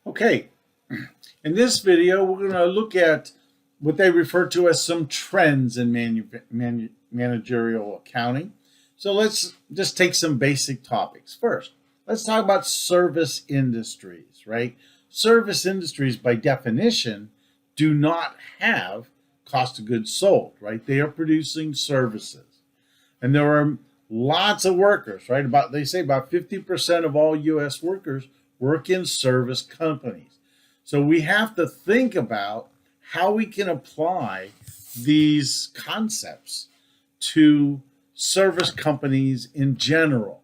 Okay, in this video, we're going to look at what they refer to as some trends in managerial accounting. So let's just take some basic topics. First, let's talk about service industries, right? Service industries, by definition, do not have cost of goods sold, right? They are producing services. And there are lots of workers, right? They say about 50% of all U.S. workers work in service companies. So we have to think about how we can apply these concepts to service companies in general.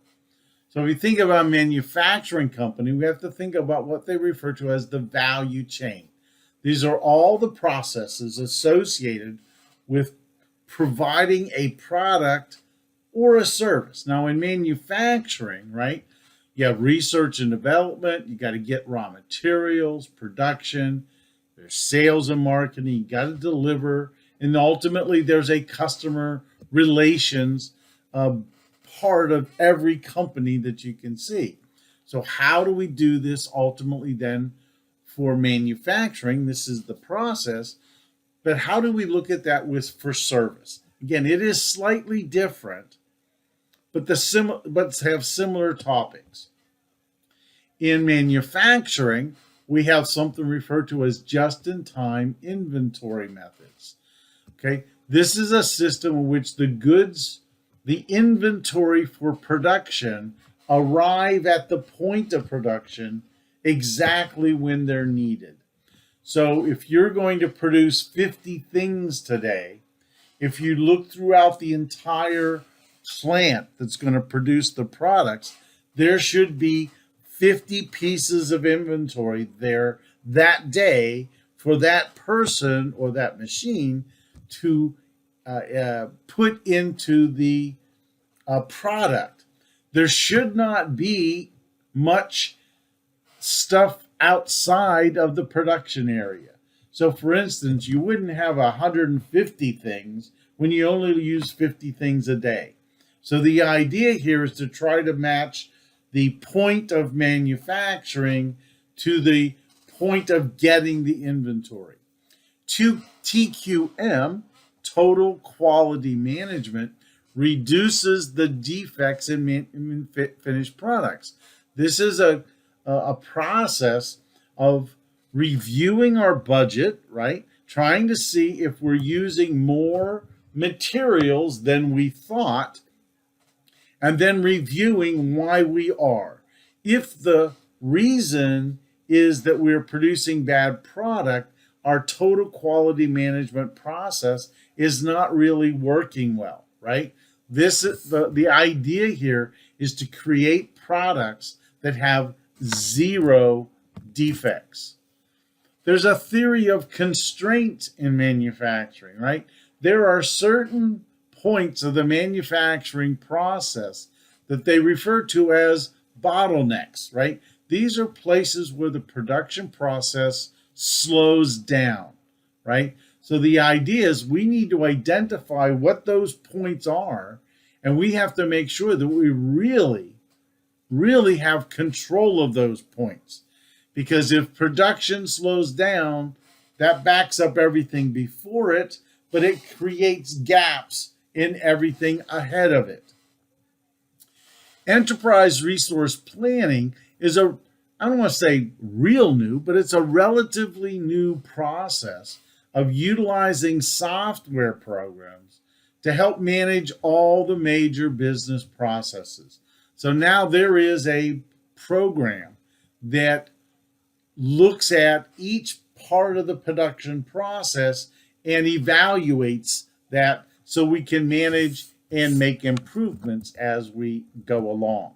So if we think about a manufacturing company, we have to think about what they refer to as the value chain. These are all the processes associated with providing a product or a service. Now, in manufacturing, right, you have research and development, you got to get raw materials, production, there's sales and marketing, you got to deliver, and ultimately there's a customer relations part of every company that you can see. So how do we do this ultimately then for manufacturing? This is the process, but how do we look at that for service? Again, it is slightly different, but have similar topics. In manufacturing, we have something referred to as just-in-time inventory methods. Okay, this is a system in which the goods, the inventory for production, arrive at the point of production exactly when they're needed. So if you're going to produce 50 things today, if you look throughout the entire plant that's going to produce the products, there should be 50 pieces of inventory there that day for that person or that machine to put into the product. There should not be much stuff outside of the production area. So for instance, you wouldn't have 150 things when you only use 50 things a day. So the idea here is to try to match the point of manufacturing to the point of getting the inventory. TQM, total quality management, reduces the defects in finished products. This is a process of reviewing our budget, right? Trying to see if we're using more materials than we thought, and then reviewing why we are. If the reason is that we're producing bad product, our total quality management process is not really working well, right? This is the idea here is to create products that have zero defects. There's a theory of constraint in manufacturing, right? There are certain points of the manufacturing process that they refer to as bottlenecks, right? These are places where the production process slows down, right? So the idea is we need to identify what those points are, and we have to make sure that we really have control of those points. Because if production slows down, that backs up everything before it, but it creates gaps in everything ahead of it. Enterprise resource planning is I don't want to say real new, but it's a relatively new process of utilizing software programs to help manage all the major business processes. So now there is a program that looks at each part of the production process and evaluates that so we can manage and make improvements as we go along.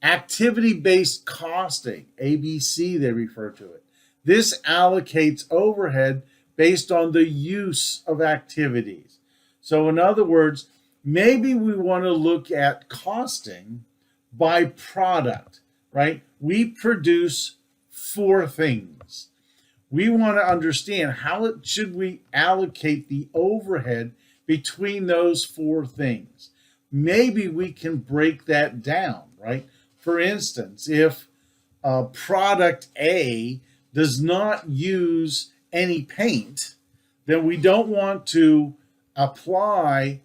Activity-based costing, ABC they refer to it. This allocates overhead based on the use of activities. So in other words, maybe we want to look at costing by product, right? We produce 4 things. We want to understand how should we allocate the overhead between those 4 things. Maybe we can break that down, right? For instance, if product A does not use any paint, then we don't want to apply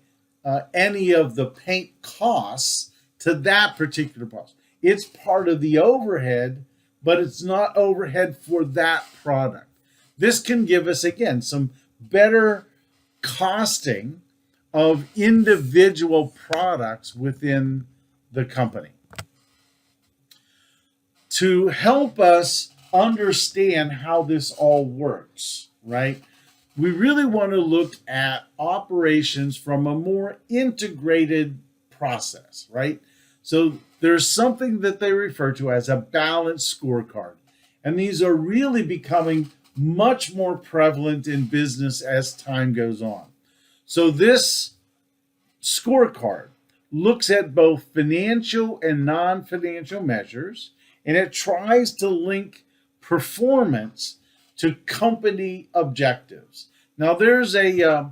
any of the paint costs to that particular cost. It's part of the overhead, but it's not overhead for that product. This can give us, again, some better costing of individual products within the company. To help us understand how this all works, right? We really want to look at operations from a more integrated process, right? So there's something that they refer to as a balanced scorecard. And these are really becoming much more prevalent in business as time goes on. So this scorecard looks at both financial and non-financial measures, and it tries to link performance to company objectives. Now there's a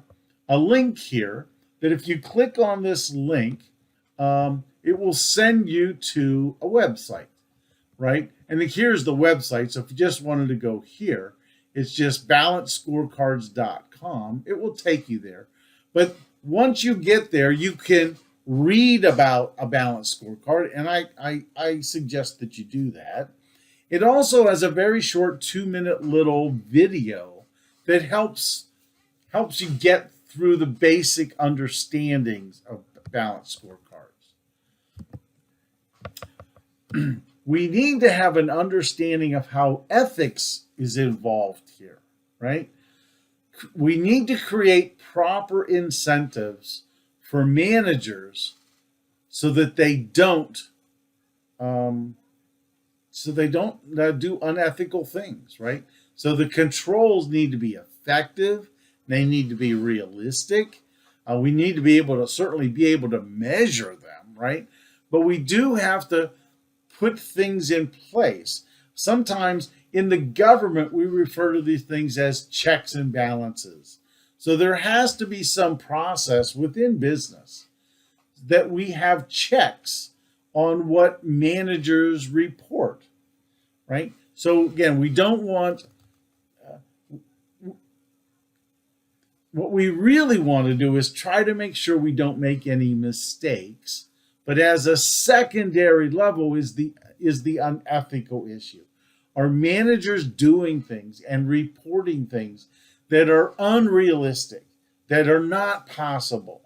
link here that if you click on this link, it will send you to a website, right? And here's the website. So if you just wanted to go here, it's just balancescorecards.com. It will take you there. But once you get there, you can read about a balanced scorecard, and I suggest that you do that. It also has a very short 2-minute little video that helps you get through the basic understandings of balanced scorecards. We need to have an understanding of how ethics is involved here, right? We need to create proper incentives for managers so that they don't do unethical things, right? So the controls need to be effective. They need to be realistic. We need to be able to certainly be able to measure them, right? But we do have to put things in place. Sometimes in the government, we refer to these things as checks and balances. So there has to be some process within business that we have checks on what managers report, right? So again, we don't want, what we really want to do is try to make sure we don't make any mistakes. But as a secondary level is the unethical issue. Are managers doing things and reporting things that are unrealistic, that are not possible,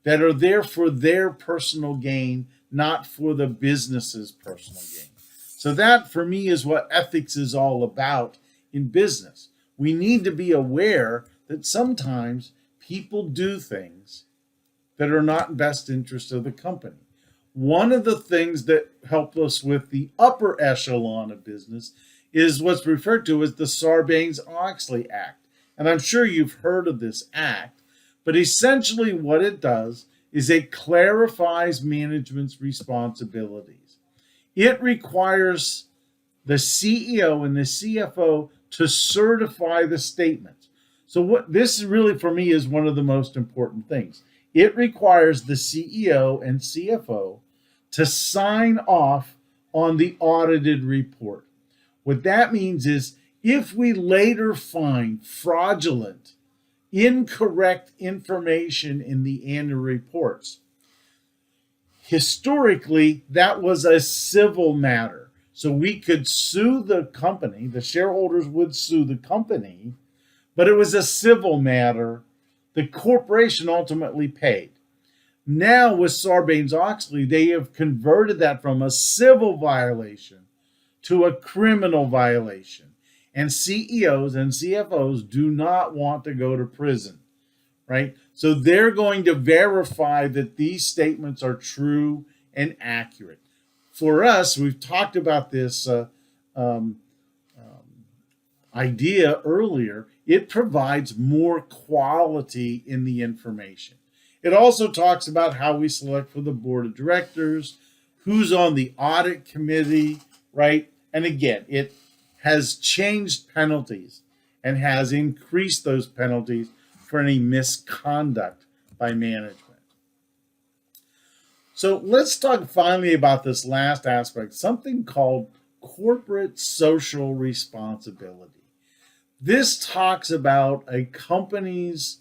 that are there for their personal gain, not for the business's personal gain? So that, for me, is what ethics is all about in business. We need to be aware that sometimes people do things that are not in best interest of the company. One of the things that help us with the upper echelon of business is what's referred to as the Sarbanes-Oxley Act. And I'm sure you've heard of this act, but essentially what it does is it clarifies management's responsibilities. It requires the CEO and the CFO to certify the statements. So what this really, for me, is one of the most important things. It requires the CEO and CFO to sign off on the audited report. What that means is if we later find fraudulent, incorrect information in the annual reports, historically, that was a civil matter. So we could sue the company, the shareholders would sue the company, but it was a civil matter. The corporation ultimately paid. Now with Sarbanes-Oxley, they have converted that from a civil violation to a criminal violation. And CEOs and CFOs do not want to go to prison, right? So they're going to verify that these statements are true and accurate. For us, we've talked about this idea earlier. It provides more quality in the information. It also talks about how we select for the board of directors, who's on the audit committee, right? And again, it has changed penalties and has increased those penalties for any misconduct by management. So let's talk finally about this last aspect, something called corporate social responsibility. This talks about a company's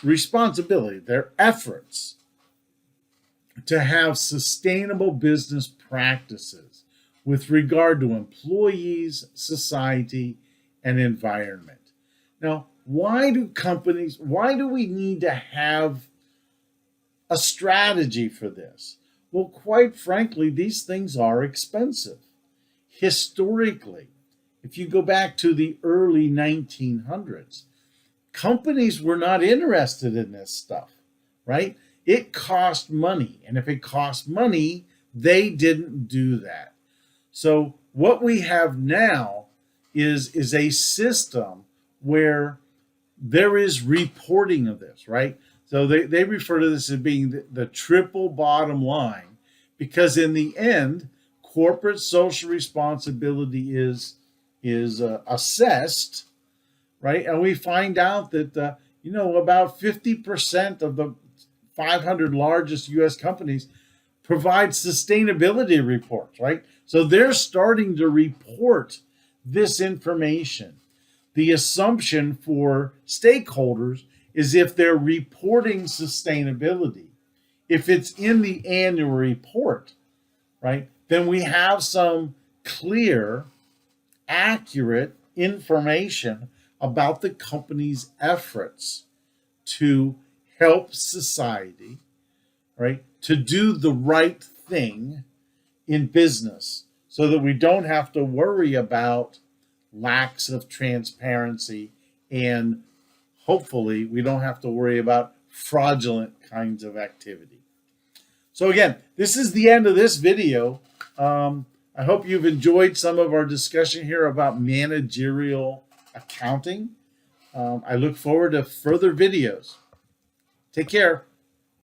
responsibility, their efforts to have sustainable business practices with regard to employees, society, and environment. Now, why do we need to have a strategy for this? Well, quite frankly, these things are expensive. Historically, if you go back to the early 1900s, companies were not interested in this stuff, right? It cost money. And if it cost money, they didn't do that. So what we have now is a system where there is reporting of this, right? So they refer to this as being the triple bottom line, because in the end, corporate social responsibility is assessed, right? And we find out that about 50% of the 500 largest U.S. companies provide sustainability reports, right? So they're starting to report this information. The assumption for stakeholders is if they're reporting sustainability, if it's in the annual report, right, then we have some clear, accurate information about the company's efforts to help society, right, to do the right thing in business so that we don't have to worry about lacks of transparency, and hopefully we don't have to worry about fraudulent kinds of activity. So again, this is the end of this video. I hope you've enjoyed some of our discussion here about managerial accounting. I look forward to further videos. Take care.